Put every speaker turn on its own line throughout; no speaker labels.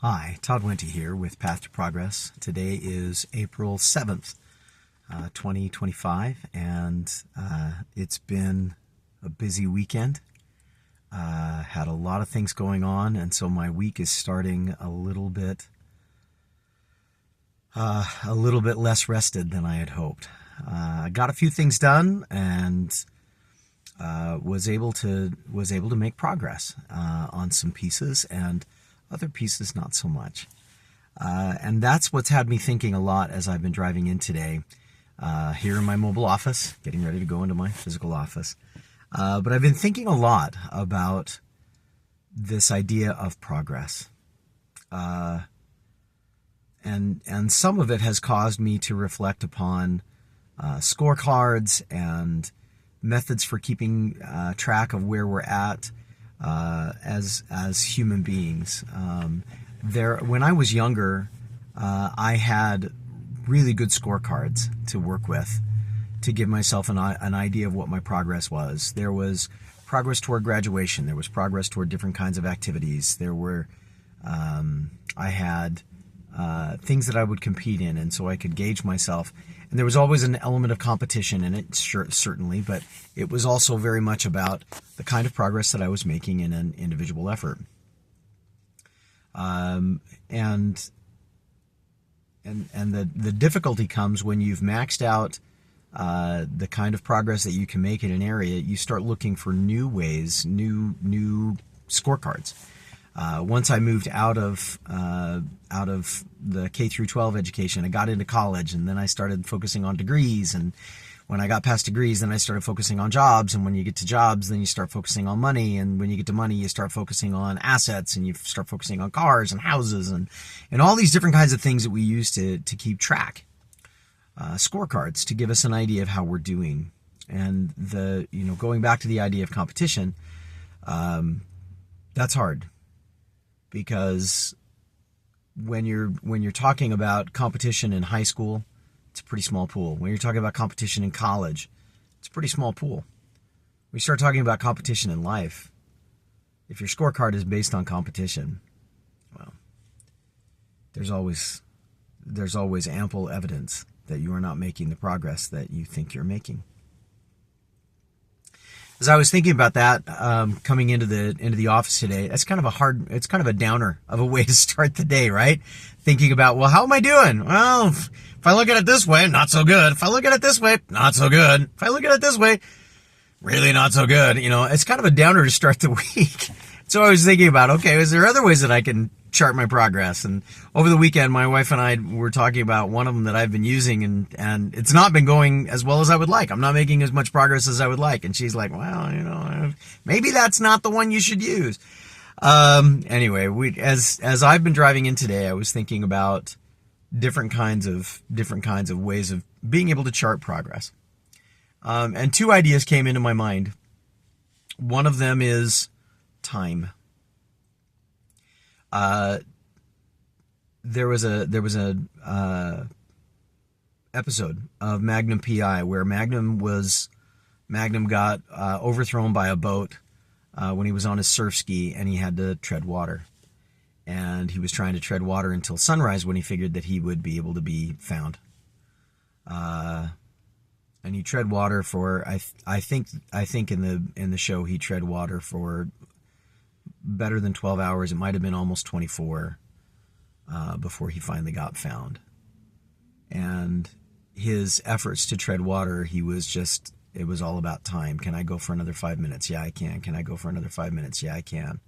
Hi, Todd Wente here with Path to Progress. Today is April 7th, 2025, and it's been a busy weekend. Had a lot of things going on, and so my week is starting a little bit less rested than I had hoped. I got a few things done and was able to make progress on some pieces, and other pieces not so much. And that's what's had me thinking a lot as I've been driving in today, here in my mobile office, getting ready to go into my physical office. But I've been thinking a lot about this idea of progress. And some of it has caused me to reflect upon scorecards and methods for keeping track of where we're at as human beings. When I was younger, I had really good scorecards to work with to give myself an idea of what my progress was. There was progress toward graduation. There was progress toward different kinds of activities. There were, I had things that I would compete in, and so I could gauge myself. And there was always an element of competition in it, certainly, but it was also very much about the kind of progress that I was making in an individual effort. And the difficulty comes when you've maxed out the kind of progress that you can make in an area. You start looking for new ways, new scorecards. Once I moved out of the K through 12 education, I got into college, and then I started focusing on degrees. And when I got past degrees, then I started focusing on jobs. And when you get to jobs, then you start focusing on money. And when you get to money, you start focusing on assets, and you start focusing on cars and houses and all these different kinds of things that we use to keep track. Scorecards to give us an idea of how we're doing. And going back to the idea of competition, that's hard. Because when you're talking about competition in high school, it's a pretty small pool. When you're talking about competition in college, it's a pretty small pool. When you start talking about competition in life, if your scorecard is based on competition, well, there's always ample evidence that you are not making the progress that you think you're making. As I was thinking about that, coming into the office today, it's kind of a downer of a way to start the day, right? Thinking about, well, how am I doing? Well, if I look at it this way, not so good. If I look at it this way, not so good. If I look at it this way, really not so good. It's kind of a downer to start the week. So I was thinking about, okay, is there other ways that I can chart my progress? And over the weekend, my wife and I were talking about one of them that I've been using, and it's not been going as well as I would like. I'm not making as much progress as I would like. And she's like, well, maybe that's not the one you should use. Anyway, as I've been driving in today, I was thinking about different kinds of ways of being able to chart progress. And two ideas came into my mind. One of them is time. There was a episode of Magnum PI where Magnum got overthrown by a boat when he was on his surf ski, and he had to tread water. And he was trying to tread water until sunrise, when he figured that he would be able to be found. And he tread water for I think in the show he tread water for better than 12 hours. It might have been almost 24 before he finally got found. And his efforts to tread water, it was all about time. Can I go for another 5 minutes? Yeah, I can. Can I go for another 5 minutes? Yeah, I can.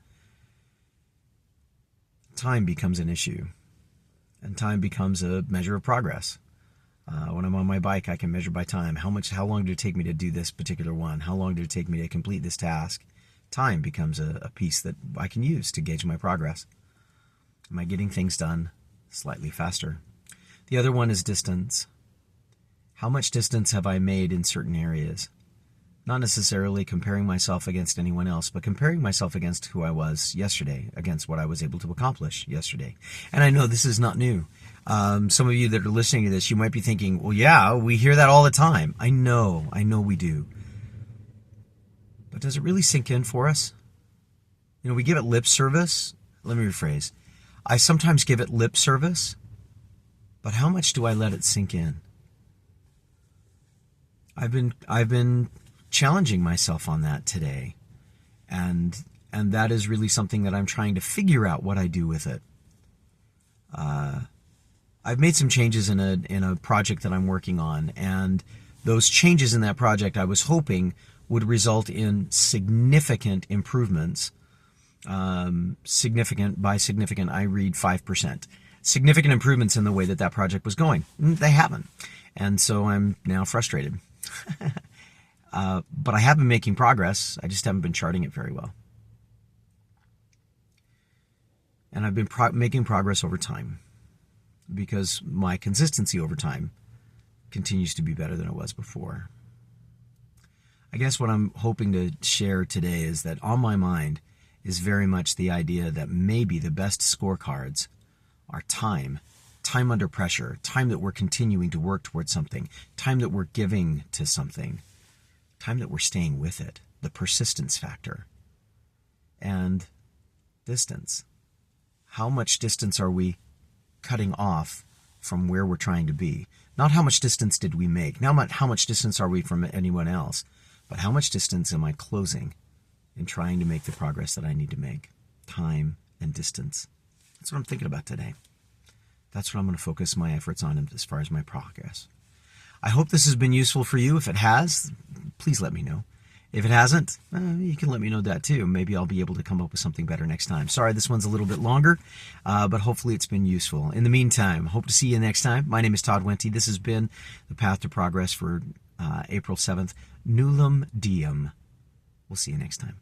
Time becomes an issue, and time becomes a measure of progress. When I'm on my bike, I can measure by time. How long did it take me to do this particular one? How long did it take me to complete this task? Time becomes a piece that I can use to gauge my progress. Am I getting things done slightly faster? The other one is distance. How much distance have I made in certain areas? Not necessarily comparing myself against anyone else, but comparing myself against who I was yesterday, against what I was able to accomplish yesterday. And I know this is not new. Some of you that are listening to this, you might be thinking, well, yeah, we hear that all the time. I know we do. But does it really sink in for us? We give it lip service. Let me rephrase. I sometimes give it lip service, but how much do I let it sink in? I've been challenging myself on that today, and that is really something that I'm trying to figure out what I do with it. I've made some changes in a project that I'm working on, and those changes in that project I was hoping would result in significant improvements. Significant, by significant, I read 5%. Significant improvements in the way that project was going. They haven't. And so I'm now frustrated. But I have been making progress. I just haven't been charting it very well. And I've been making progress over time because my consistency over time continues to be better than it was before. I guess what I'm hoping to share today is that on my mind is very much the idea that maybe the best scorecards are time under pressure, time that we're continuing to work towards something, time that we're giving to something, time that we're staying with it, the persistence factor, and distance. How much distance are we cutting off from where we're trying to be? Not how much distance did we make, not how much distance are we from anyone else, but how much distance am I closing in trying to make the progress that I need to make? Time and distance. That's what I'm thinking about today. That's what I'm going to focus my efforts on as far as my progress. I hope this has been useful for you. If it has, please let me know. If it hasn't, you can let me know that too. Maybe I'll be able to come up with something better next time. Sorry, this one's a little bit longer, but hopefully it's been useful. In the meantime, hope to see you next time. My name is Todd Wente. This has been The Path to Progress for April 7th. Nulum Diem. We'll see you next time.